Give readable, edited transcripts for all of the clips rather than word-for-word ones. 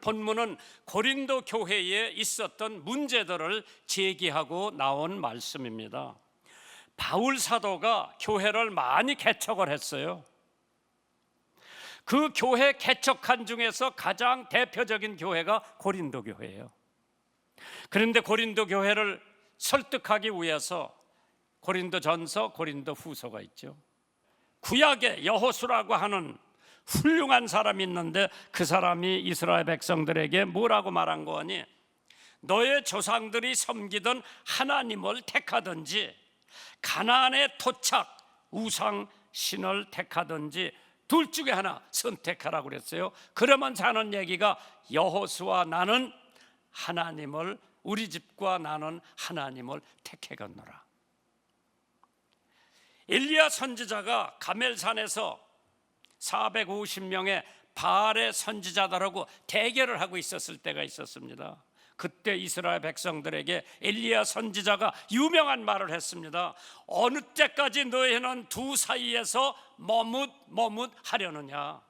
본문은 고린도 교회에 있었던 문제들을 제기하고 나온 말씀입니다. 바울 사도가 교회를 많이 개척을 했어요. 그 교회 개척한 중에서 가장 대표적인 교회가 고린도 교회예요. 그런데 고린도 교회를 설득하기 위해서 고린도전서, 고린도후서가 있죠. 구약에 여호수라고 하는 훌륭한 사람이 있는데 그 사람이 이스라엘 백성들에게 뭐라고 말한 거니? 너의 조상들이 섬기던 하나님을 택하든지 가나안에 토착 우상 신을 택하든지 둘 중에 하나 선택하라고 그랬어요. 그러면서 하는 얘기가 여호수아 나는 하나님을, 우리 집과 나는 하나님을 택하겠노라. 엘리야 선지자가 가멜산에서 450명의 바알의 선지자들하고 대결을 하고 있었을 때가 있었습니다. 그때 이스라엘 백성들에게 엘리야 선지자가 유명한 말을 했습니다. 어느 때까지 너희는 두 사이에서 머뭇하려느냐?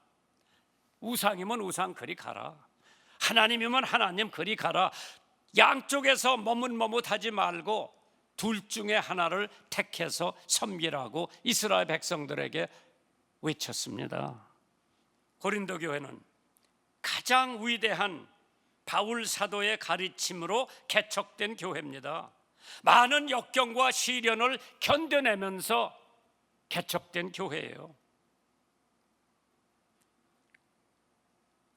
우상이면 우상 그리 가라, 하나님이면 하나님 그리 가라. 양쪽에서 머뭇하지 말고 둘 중에 하나를 택해서 섬기라고 이스라엘 백성들에게 외쳤습니다. 고린도 교회는 가장 위대한 바울 사도의 가르침으로 개척된 교회입니다. 많은 역경과 시련을 견뎌내면서 개척된 교회예요.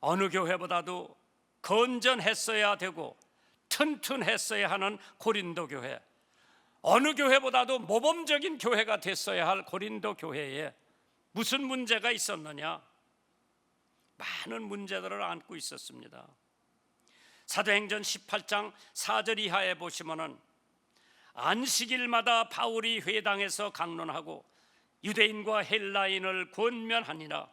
어느 교회보다도 건전했어야 되고 튼튼했어야 하는 고린도 교회, 어느 교회보다도 모범적인 교회가 됐어야 할 고린도 교회에 무슨 문제가 있었느냐? 많은 문제들을 안고 있었습니다. 사도행전 18장 4절 이하에 보시면은 안식일마다 바울이 회당에서 강론하고 유대인과 헬라인을 권면하니라.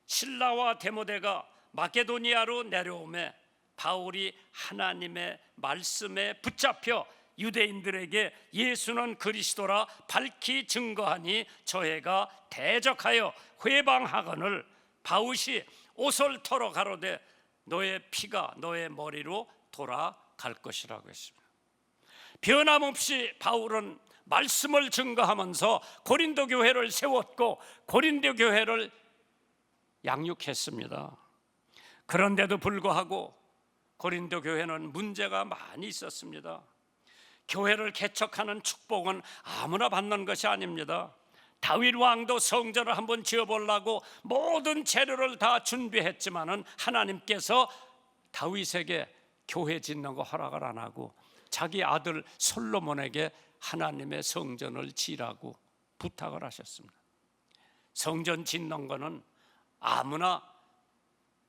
실라와 데모데가 마게도니아로 내려오매 바울이 하나님의 말씀에 붙잡혀 유대인들에게 예수는 그리스도라 밝히 증거하니 저희가 대적하여 회방하거늘 바울이 옷을 털어 가로되 너의 피가 너의 머리로 돌아갈 것이라고 했습니다. 변함없이 바울은 말씀을 증거하면서 고린도 교회를 세웠고 고린도 교회를 양육했습니다. 그런데도 불구하고 고린도 교회는 문제가 많이 있었습니다. 교회를 개척하는 축복은 아무나 받는 것이 아닙니다. 다윗 왕도 성전을 한번 지어보려고 모든 재료를 다 준비했지만은 하나님께서 다윗에게 교회 짓는 거 허락을 안 하고 자기 아들 솔로몬에게 하나님의 성전을 지으라고 부탁을 하셨습니다. 성전 짓는 거는 아무나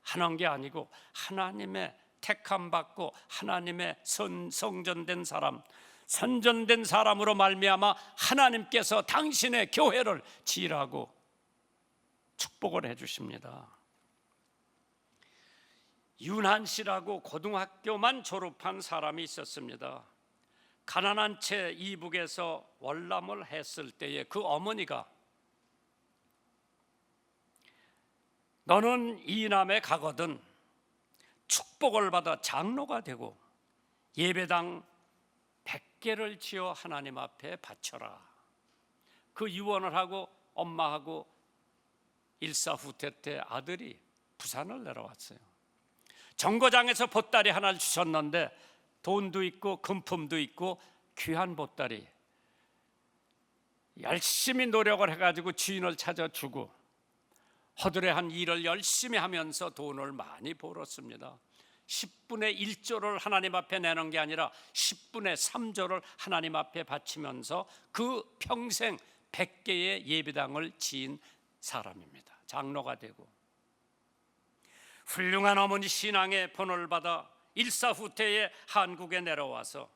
하는 게 아니고 하나님의 택함 받고 하나님의 성전된 사람, 선전된 사람으로 말미암아 하나님께서 당신의 교회를 지으라고 축복을 해주십니다. 윤한 씨라고 고등학교만 졸업한 사람이 있었습니다. 가난한 채 이북에서 월남을 했을 때에 그 어머니가 너는 이남에 가거든 축복을 받아 장로가 되고 예배당 100개를 지어 하나님 앞에 바쳐라. 그 유언을 하고 엄마하고 일사후퇴 때 아들이 부산을 내려왔어요. 정거장에서 보따리 하나를 주셨는데 돈도 있고 금품도 있고 귀한 보따리, 열심히 노력을 해가지고 주인을 찾아주고 허드레한 일을 열심히 하면서 돈을 많이 벌었습니다. 10분의 1조를 하나님 앞에 내는 게 아니라 10분의 3조를 하나님 앞에 바치면서 그 평생 100개의 예배당을 지은 사람입니다. 장로가 되고 훌륭한 어머니 신앙의 본을 받아 일사후퇴에 한국에 내려와서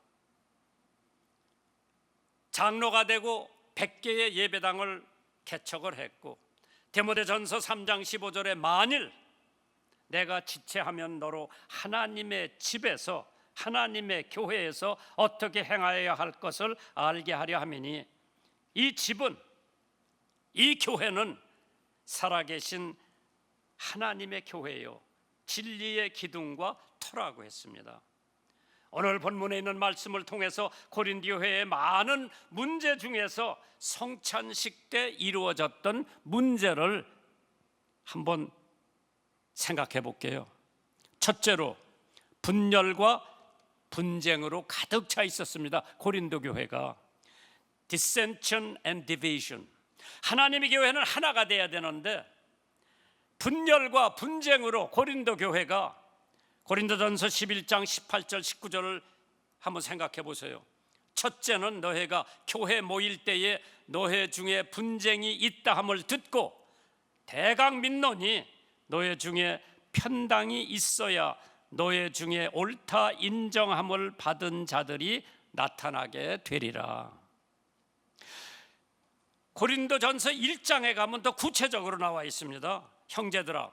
장로가 되고 100개의 예배당을 개척을 했고 디모데전서 3장 15절에 만일 내가 지체하면 너로 하나님의 집에서 하나님의 교회에서 어떻게 행하여야 할 것을 알게 하려 함이니 이 집은, 이 교회는 살아계신 하나님의 교회요 진리의 기둥과 터라고 했습니다. 오늘 본문에 있는 말씀을 통해서 고린도 교회의 많은 문제 중에서 성찬식 때 이루어졌던 문제를 한번 생각해 볼게요. 첫째로 분열과 분쟁으로 가득 차 있었습니다. 고린도 교회가 dissension and division. 하나님의 교회는 하나가 돼야 되는데 분열과 분쟁으로 고린도 교회가, 고린도전서 11장 18절 19절을 한번 생각해 보세요. 첫째는 너희가 교회 모일 때에 너희 중에 분쟁이 있다 함을 듣고 대강 믿노니 너희 중에 편당이 있어야 너희 중에 옳다 인정함을 받은 자들이 나타나게 되리라. 고린도전서 1장에 가면 더 구체적으로 나와 있습니다. 형제들아,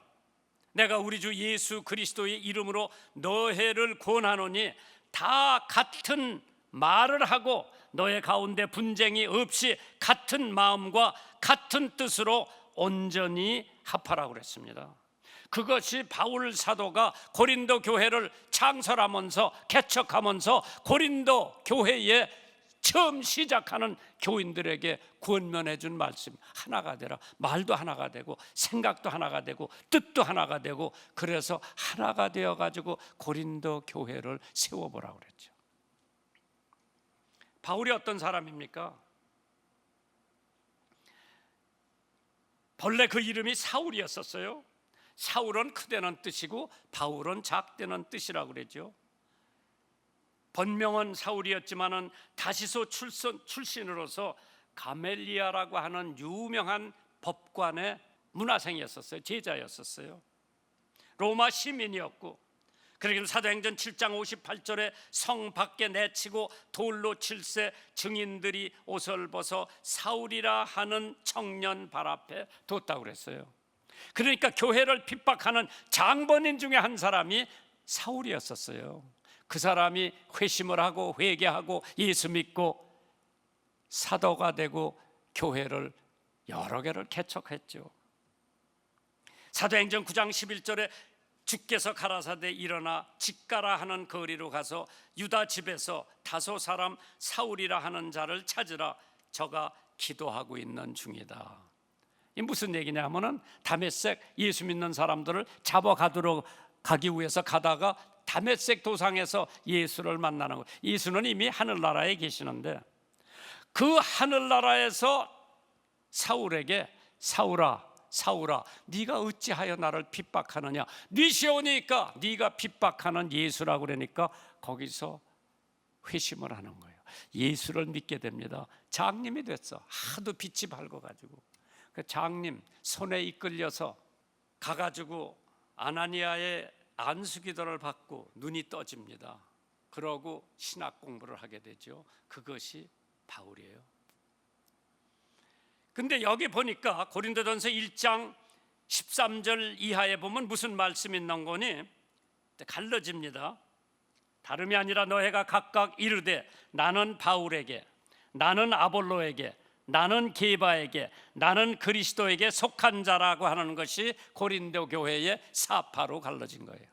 내가 우리 주 예수 그리스도의 이름으로 너희를 권하노니 다 같은 말을 하고 너희 가운데 분쟁이 없이 같은 마음과 같은 뜻으로 온전히 합하라고 그랬습니다. 그것이 바울 사도가 고린도 교회를 창설하면서 개척하면서 고린도 교회에 처음 시작하는 교인들에게 권면해 준 말씀. 하나가 되라. 말도 하나가 되고 생각도 하나가 되고 뜻도 하나가 되고, 그래서 하나가 되어 가지고 고린도 교회를 세워보라고 그랬죠. 바울이 어떤 사람입니까? 본래 그 이름이 사울이었었어요. 사울은 크다는 뜻이고 바울은 작다는 뜻이라고 그랬죠. 본명은 사울이었지만은 다시소 출신으로서 가멜리아라고 하는 유명한 법관의 문화생이었었어요. 제자였었어요. 로마 시민이었고, 그러기는 사도행전 7장 58절에 성 밖에 내치고 돌로 칠세 증인들이 옷을 벗어 사울이라 하는 청년 발 앞에 뒀다고 그랬어요. 그러니까 교회를 핍박하는 장본인 중에 한 사람이 사울이었었어요. 그 사람이 회심을 하고 회개하고 예수 믿고 사도가 되고 교회를 여러 개를 개척했죠. 사도행전 9장 11절에 주께서 가라사대 일어나 직가라 하는 거리로 가서 유다 집에서 다소 사람 사울이라 하는 자를 찾으라, 저가 기도하고 있는 중이다. 이 무슨 얘기냐 하면은 다메섹 예수 믿는 사람들을 잡아가도록 가기 위해서 가다가 다메섹 도상에서 예수를 만나는 거예요. 예수는 이미 하늘나라에 계시는데 그 하늘나라에서 사울에게 사울아 사울아 네가 어찌하여 나를 핍박하느냐, 네 시오니까 네가 핍박하는 예수라고 그러니까 거기서 회심을 하는 거예요. 예수를 믿게 됩니다. 장님이 됐어. 하도 빛이 밝아가지고 그 장님 손에 이끌려서 가가지고 아나니아의 안수기도를 받고 눈이 떠집니다. 그러고 신학 공부를 하게 되죠. 그것이 바울이에요. 근데 여기 보니까 고린도전서 1장 13절 이하에 보면 무슨 말씀이 있는 거니? 갈라집니다. 다름이 아니라 너희가 각각 이르되 나는 바울에게, 나는 아볼로에게, 나는 게바에게, 나는 그리스도에게 속한 자라고 하는 것이 고린도 교회의 사파로 갈라진 거예요.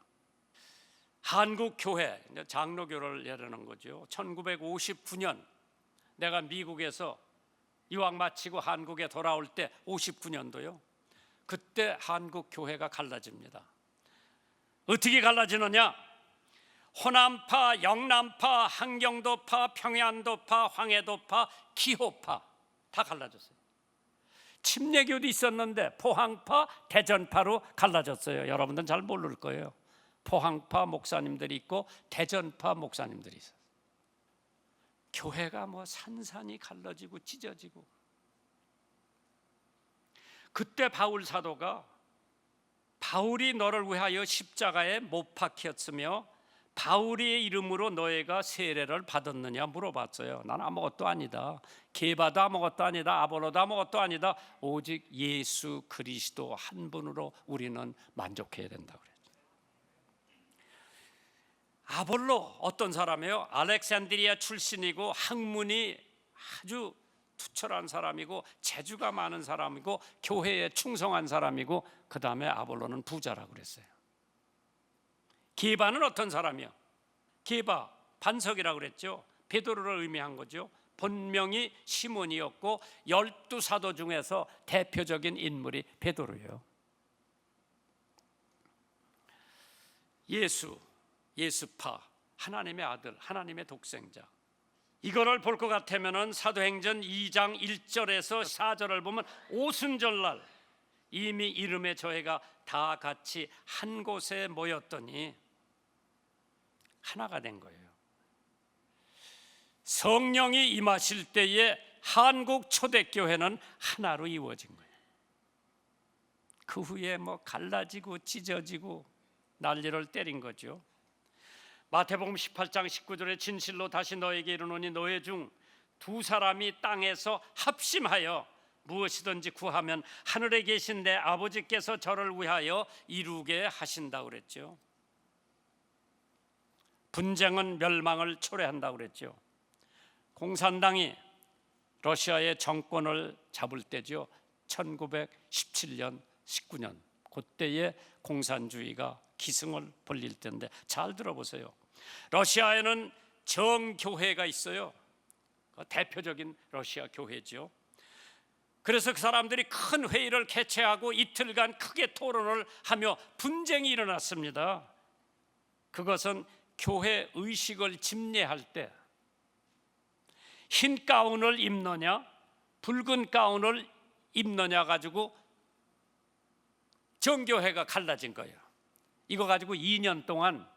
한국 교회, 장로교를 예르는 거죠. 1959년 내가 미국에서 유학 마치고 한국에 돌아올 때 59년도요. 그때 한국 교회가 갈라집니다. 어떻게 갈라지느냐? 호남파, 영남파, 한경도파, 평안도파, 황해도파, 기호파 다 갈라졌어요. 침례교도 있었는데 포항파, 대전파로 갈라졌어요. 여러분들은 잘 모를 거예요. 포항파 목사님들이 있고 대전파 목사님들이 있어요. 교회가 뭐 산산이 갈라지고 찢어지고, 그때 바울 사도가 바울이 너를 위하여 십자가에 못 박혔으며 바울의 이름으로 너희가 세례를 받았느냐 물어봤어요. 난 아무것도 아니다. 게바도 아무것도 아니다. 아볼로도 아무것도 아니다. 오직 예수 그리스도 한 분으로 우리는 만족해야 된다고 그랬죠. 아볼로 어떤 사람이에요? 알렉산드리아 출신이고 학문이 아주 투철한 사람이고 재주가 많은 사람이고 교회에 충성한 사람이고, 그 다음에 아볼로는 부자라고 그랬어요. 게바는 어떤 사람이요? 게바, 반석이라고 그랬죠. 베드로를 의미한 거죠. 본명이 시몬이었고 12사도 중에서 대표적인 인물이 베드로예요. 예수파, 하나님의 아들, 하나님의 독생자. 이거를 볼 것 같으면 사도행전 2장 1절에서 4절을 보면 오순절날 이미 이름의 저희가 다 같이 한 곳에 모였더니 하나가 된 거예요. 성령이 임하실 때에 한국 초대교회는 하나로 이루어진 거예요. 그 후에 갈라지고 찢어지고 난리를 때린 거죠. 마태복음 18장 19절에 진실로 다시 너에게 이르노니 너희 중 두 사람이 땅에서 합심하여 무엇이든지 구하면 하늘에 계신 내 아버지께서 저를 위하여 이루게 하신다고 그랬죠. 분쟁은 멸망을 초래한다고 그랬죠. 공산당이 러시아의 정권을 잡을 때죠. 1917년, 19년 그때에 공산주의가 기승을 벌릴 텐데 잘 들어보세요. 러시아에는 정교회가 있어요. 대표적인 러시아 교회죠. 그래서 그 사람들이 큰 회의를 개최하고 이틀간 크게 토론을 하며 분쟁이 일어났습니다. 그것은 교회 의식을 집례할 때 흰 가운을 입느냐 붉은 가운을 입느냐 가지고 정교회가 갈라진 거예요. 이거 가지고 2년 동안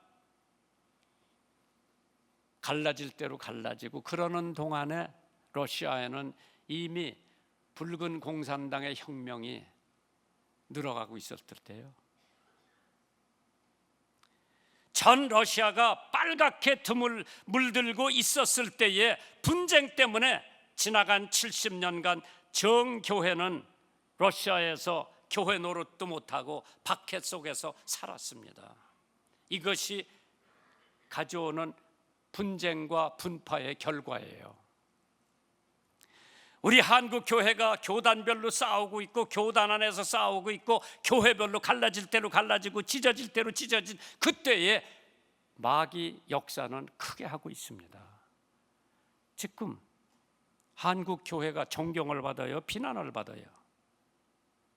갈라질 대로 갈라지고 그러는 동안에 러시아에는 이미 붉은 공산당의 혁명이 늘어가고 있었을 때요. 전 러시아가 빨갛게 물들고 있었을 때에 분쟁 때문에 지나간 70년간 정교회는 러시아에서 교회 노릇도 못하고 박해 속에서 살았습니다. 이것이 가져오는 분쟁과 분파의 결과예요. 우리 한국 교회가 교단별로 싸우고 있고 교단 안에서 싸우고 있고 교회별로 갈라질 대로 갈라지고 찢어질 대로 찢어진 그때에 마귀 역사는 크게 하고 있습니다. 지금 한국 교회가 존경을 받아요, 비난을 받아요.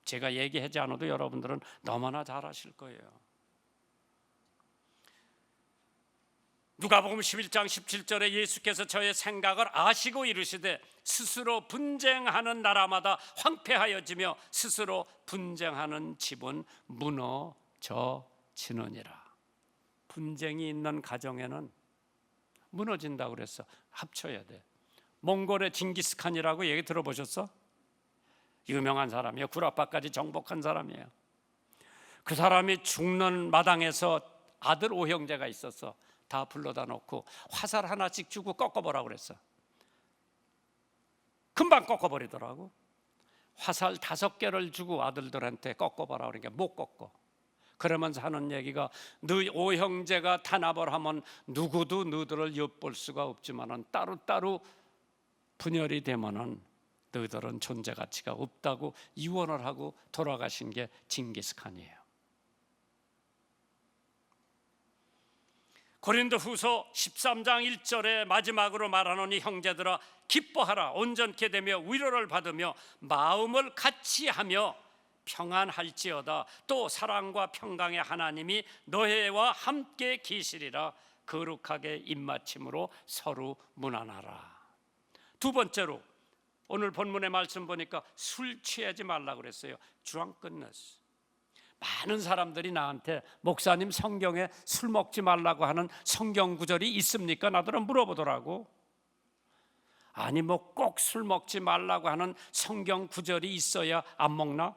제가 얘기하지 않아도 여러분들은 너무나 잘 아실 거예요. 누가복음 11장 17절에 예수께서 저의 생각을 아시고 이르시되 스스로 분쟁하는 나라마다 황폐하여지며 스스로 분쟁하는 집은 무너져지느니라. 분쟁이 있는 가정에는 무너진다고 그랬어. 합쳐야 돼. 몽골의 징기스칸이라고 얘기 들어보셨어? 유명한 사람이에요. 구라파까지 정복한 사람이에요. 그 사람이 죽는 마당에서 아들 5형제가 있었어. 다 불러다 놓고 화살 하나씩 주고 꺾어보라고 그랬어. 금방 꺾어버리더라고. 화살 5개를 주고 아들들한테 꺾어보라고 그러니까 못 꺾어. 그러면서 하는 얘기가 너희 5형제가 탄압을 하면 누구도 너희들을 엿볼 수가 없지만은 따로따로 분열이 되면은 너희들은 존재 가치가 없다고 유언을 하고 돌아가신 게 징기스칸이에요. 고린도후서 13장 1절에 마지막으로 말하노니 형제들아 기뻐하라 온전케 되며 위로를 받으며 마음을 같이 하며 평안할지어다. 또 사랑과 평강의 하나님이 너희와 함께 계시리라. 거룩하게 입맞춤으로 서로 문안하라. 두 번째로 오늘 본문의 말씀 보니까 술 취하지 말라고 그랬어요. drunkenness. 많은 사람들이 나한테 목사님 성경에 술 먹지 말라고 하는 성경 구절이 있습니까? 나더러 물어보더라고. 아니 꼭 술 먹지 말라고 하는 성경 구절이 있어야 안 먹나?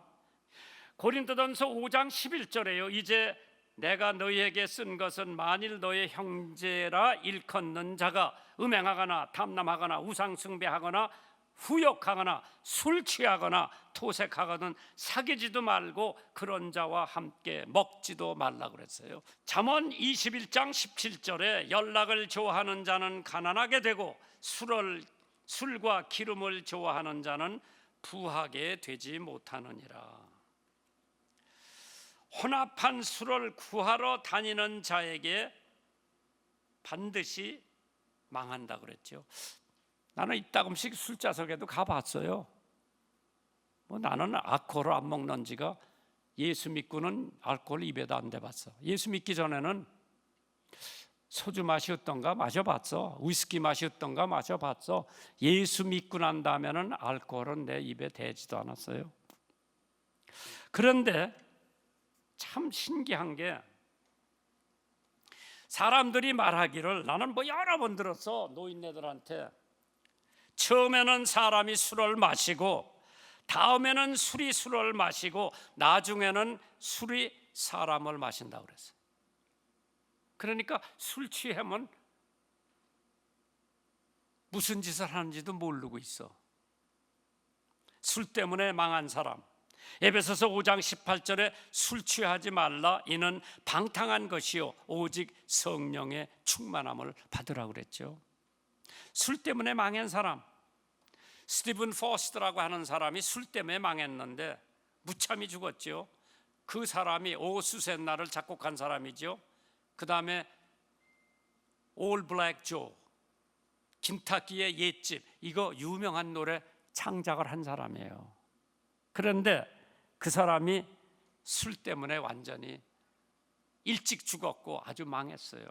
고린도전서 5장 11절에요. 이제 내가 너희에게 쓴 것은 만일 너의 형제라 일컫는 자가 음행하거나 탐남하거나 우상숭배하거나 후욕하거나 술 취하거나 토색하거든 사귀지도 말고 그런 자와 함께 먹지도 말라 그랬어요. 잠언 21장 17절에 연락을 좋아하는 자는 가난하게 되고 술과 기름을 좋아하는 자는 부하게 되지 못하느니라. 혼합한 술을 구하러 다니는 자에게 반드시 망한다 그랬죠. 나는 이따금씩 술자석에도 가봤어요. 나는 알코올 안 먹는 지가, 예수 믿고는 알코올 입에도 안 대봤어. 예수 믿기 전에는 소주 맛이 어떤가 마셔봤어. 위스키 맛이 어떤가 마셔봤어. 예수 믿고 난 다음에는 알코올은 내 입에 대지도 않았어요. 그런데 참 신기한 게, 사람들이 말하기를, 나는 여러 번 들었어. 노인네들한테 처음에는 사람이 술을 마시고, 다음에는 술이 술을 마시고, 나중에는 술이 사람을 마신다고 그랬어요. 그러니까 술 취하면 무슨 짓을 하는지도 모르고 있어. 술 때문에 망한 사람. 에베소서 5장 18절에 술 취하지 말라, 이는 방탕한 것이요 오직 성령의 충만함을 받으라고 그랬죠. 술 때문에 망한 사람, 스티븐 포스트라고 하는 사람이 술 때문에 망했는데 무참히 죽었죠. 그 사람이 오수셋나를 작곡한 사람이죠. 그 다음에 올 블랙 조, 김타키의 옛집, 이거 유명한 노래 창작을 한 사람이에요. 그런데 그 사람이 술 때문에 완전히 일찍 죽었고 아주 망했어요.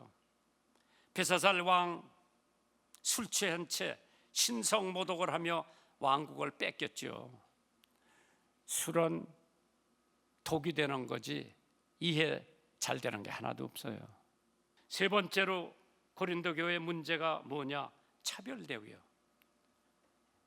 벨사살 왕 술 취한 채 신성모독을 하며 왕국을 뺏겼죠. 술은 독이 되는 거지 이해 잘 되는 게 하나도 없어요. 세 번째로 고린도 교회 문제가 뭐냐? 차별 대우요.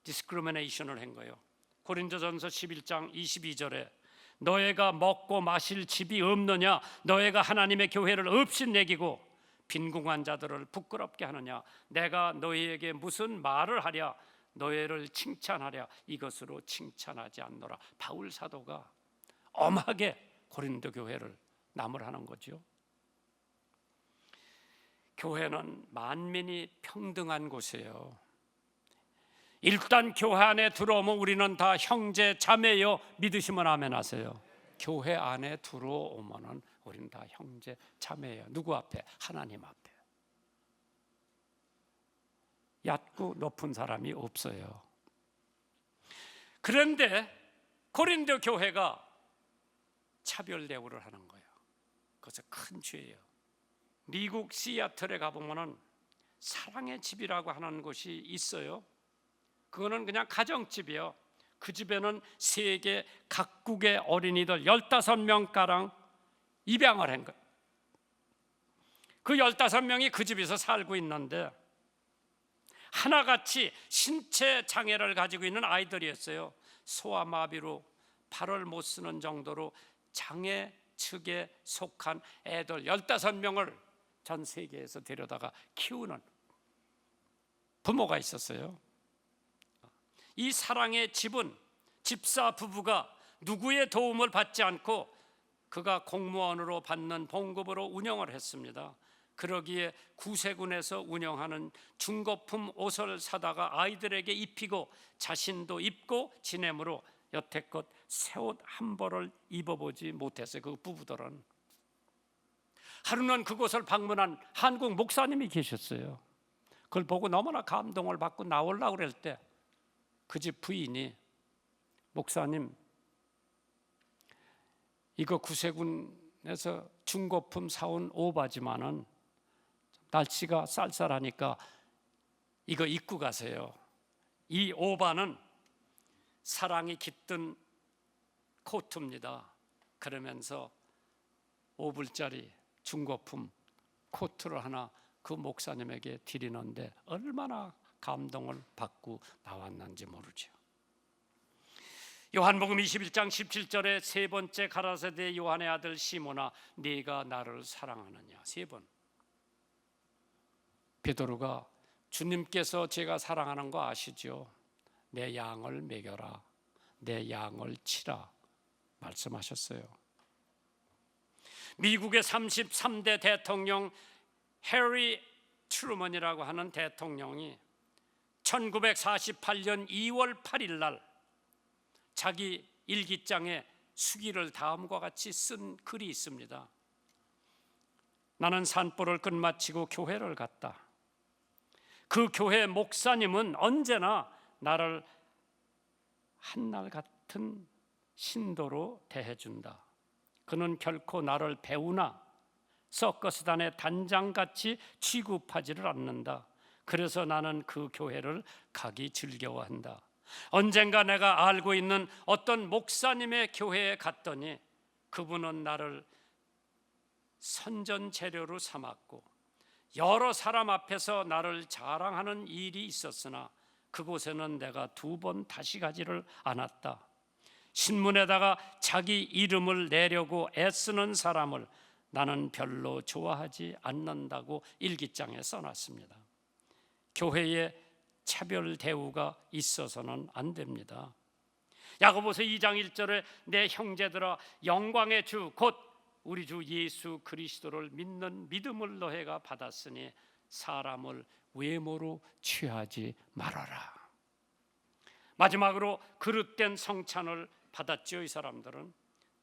디스크리미네이션을 한 거예요. 고린도전서 11장 22절에 너희가 먹고 마실 집이 없느냐? 너희가 하나님의 교회를 없이 내기고 빈궁한 자들을 부끄럽게 하느냐? 내가 너희에게 무슨 말을 하랴? 너희를 칭찬하랴? 이것으로 칭찬하지 않노라. 바울 사도가 엄하게 고린도 교회를 나무라는 거죠. 교회는 만민이 평등한 곳이에요. 일단 교회 안에 들어오면 우리는 다 형제 자매요. 믿으시면 아멘 하세요. 교회 안에 들어오면은 우리는 다 형제 자매예요. 누구 앞에? 하나님 앞에. 얕고 높은 사람이 없어요. 그런데 고린도 교회가 차별 대우를 하는 거예요. 그것은 큰 죄예요. 미국 시애틀에 가보면은 사랑의 집이라고 하는 곳이 있어요. 그거는 그냥 가정집이에요. 그 집에는 세계 각국의 어린이들 15명가량 입양을 한 거예요. 그 15명이 그 집에서 살고 있는데 하나같이 신체 장애를 가지고 있는 아이들이었어요. 소아마비로 발을 못 쓰는 정도로 장애 측에 속한 애들 15명을 전 세계에서 데려다가 키우는 부모가 있었어요. 이 사랑의 집은 집사 부부가 누구의 도움을 받지 않고 그가 공무원으로 받는 봉급으로 운영을 했습니다. 그러기에 구세군에서 운영하는 중고품 옷을 사다가 아이들에게 입히고 자신도 입고 지내므로 여태껏 새 옷 한 벌을 입어보지 못했어요. 그 부부들은. 하루는 그곳을 방문한 한국 목사님이 계셨어요. 그걸 보고 너무나 감동을 받고 나오려고 그럴 때 그 집 부인이 목사님, 이거 구세군에서 중고품 사온 오바지만은 날씨가 쌀쌀하니까 이거 입고 가세요. 이 오바는 사랑이 깃든 코트입니다. 그러면서 5불짜리 중고품 코트를 하나 그 목사님에게 드리는데 얼마나 감동을 받고 나왔는지 모르죠. 요한복음 21장 17절에 세 번째 가라사대 요한의 아들 시몬아 네가 나를 사랑하느냐. 세 번 베드로가 주님께서 제가 사랑하는 거 아시죠? 내 양을 먹여라, 내 양을 치라 말씀하셨어요. 미국의 33대 대통령 해리 트루먼이라고 하는 대통령이 1948년 2월 8일 날 자기 일기장에 수기를 다음과 같이 쓴 글이 있습니다. 나는 산보를 끝마치고 교회를 갔다. 그 교회 목사님은 언제나 나를 한날 같은 신도로 대해준다. 그는 결코 나를 배우나 서커스단의 단장같이 취급하지를 않는다. 그래서 나는 그 교회를 가기 즐겨워한다. 언젠가 내가 알고 있는 어떤 목사님의 교회에 갔더니 그분은 나를 선전 재료로 삼았고 여러 사람 앞에서 나를 자랑하는 일이 있었으나 그곳에는 내가 2번 다시 가지를 않았다. 신문에다가 자기 이름을 내려고 애쓰는 사람을 나는 별로 좋아하지 않는다고 일기장에 써놨습니다. 교회에 차별 대우가 있어서는 안 됩니다. 야고보서 2장 1절에 내 형제들아 영광의 주 곧 우리 주 예수 그리스도를 믿는 믿음을 너희가 받았으니 사람을 외모로 취하지 말아라. 마지막으로 그릇된 성찬을 받았지요. 이 사람들은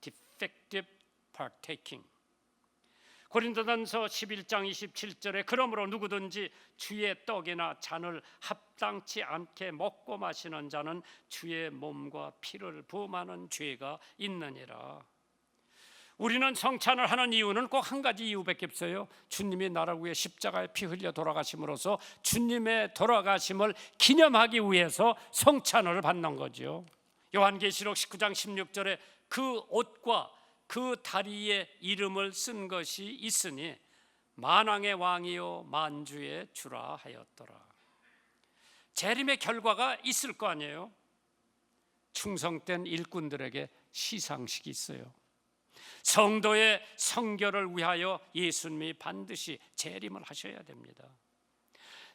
defective partaking. 고린도전서 11장 27절에 그러므로 누구든지 주의 떡이나 잔을 합당치 않게 먹고 마시는 자는 주의 몸과 피를 범하는 죄가 있느니라. 우리는 성찬을 하는 이유는 꼭 한 가지 이유밖에 없어요. 주님이 나를 위해 십자가에 피 흘려 돌아가심으로써 주님의 돌아가심을 기념하기 위해서 성찬을 받는 거죠. 요한계시록 19장 16절에 그 옷과 그 다리에 이름을 쓴 것이 있으니 만왕의 왕이요 만주의 주라 하였더라. 재림의 결과가 있을 거 아니에요. 충성된 일꾼들에게 시상식이 있어요. 성도의 성결을 위하여 예수님이 반드시 재림을 하셔야 됩니다.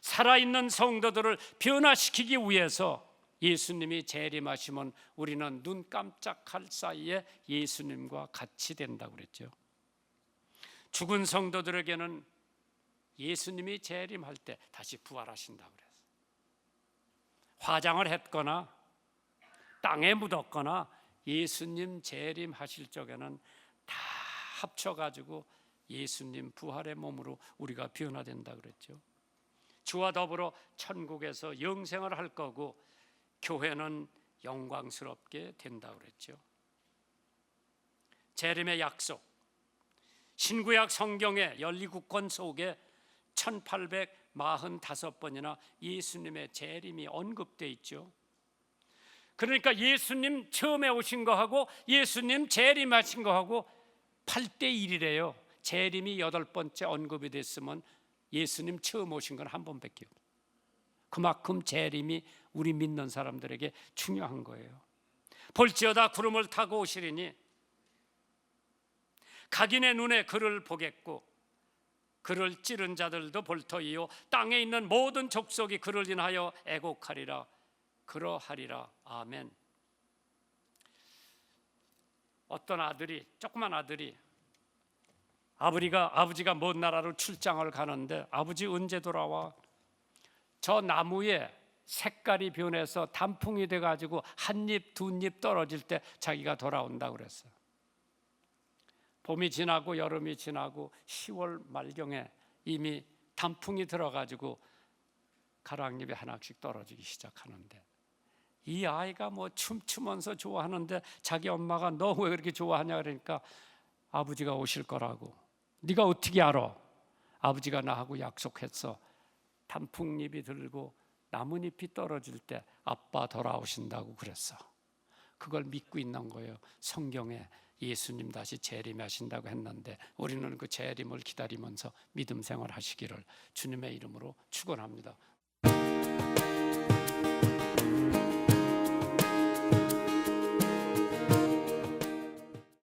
살아있는 성도들을 변화시키기 위해서 예수님이 재림하시면 우리는 눈 깜짝할 사이에 예수님과 같이 된다고 그랬죠. 죽은 성도들에게는 예수님이 재림할 때 다시 부활하신다고 그랬어요. 화장을 했거나 땅에 묻었거나 예수님 재림하실 적에는 다 합쳐가지고 예수님 부활의 몸으로 우리가 변화된다 그랬죠. 주와 더불어 천국에서 영생을 할 거고 교회는 영광스럽게 된다 그랬죠. 재림의 약속, 신구약 성경의 12권 속에 1845번이나 예수님의 재림이 언급되어 있죠. 그러니까 예수님 처음에 오신 거하고 예수님 재림하신 거하고 8대 1이래요. 재림이 8번째 언급이 됐으면 예수님 처음 오신 건 한 번밖에 없어요. 그만큼 재림이 우리 믿는 사람들에게 중요한 거예요. 볼지어다 구름을 타고 오시리니 각인의 눈에 그를 보겠고 그를 찌른 자들도 볼 터이요 땅에 있는 모든 족속이 그를 인하여 애곡하리라. 그러하리라. 아멘. 어떤 아들이, 조그만 아들이 아버지가 먼 나라로 출장을 가는데 아버지 언제 돌아와? 저 나무에 색깔이 변해서 단풍이 돼가지고 한 잎, 두 잎 떨어질 때 자기가 돌아온다고 그랬어요. 봄이 지나고 여름이 지나고 10월 말경에 이미 단풍이 들어가지고 가랑잎이 하나씩 떨어지기 시작하는데 이 아이가 뭐 춤추면서 좋아하는데 자기 엄마가 너 왜 그렇게 좋아하냐 그러니까 아버지가 오실 거라고. 네가 어떻게 알아? 아버지가 나하고 약속했어. 단풍잎이 들고 나뭇잎이 떨어질 때 아빠 돌아오신다고 그랬어. 그걸 믿고 있는 거예요. 성경에 예수님 다시 재림하신다고 했는데 우리는 그 재림을 기다리면서 믿음 생활 하시기를 주님의 이름으로 축원합니다.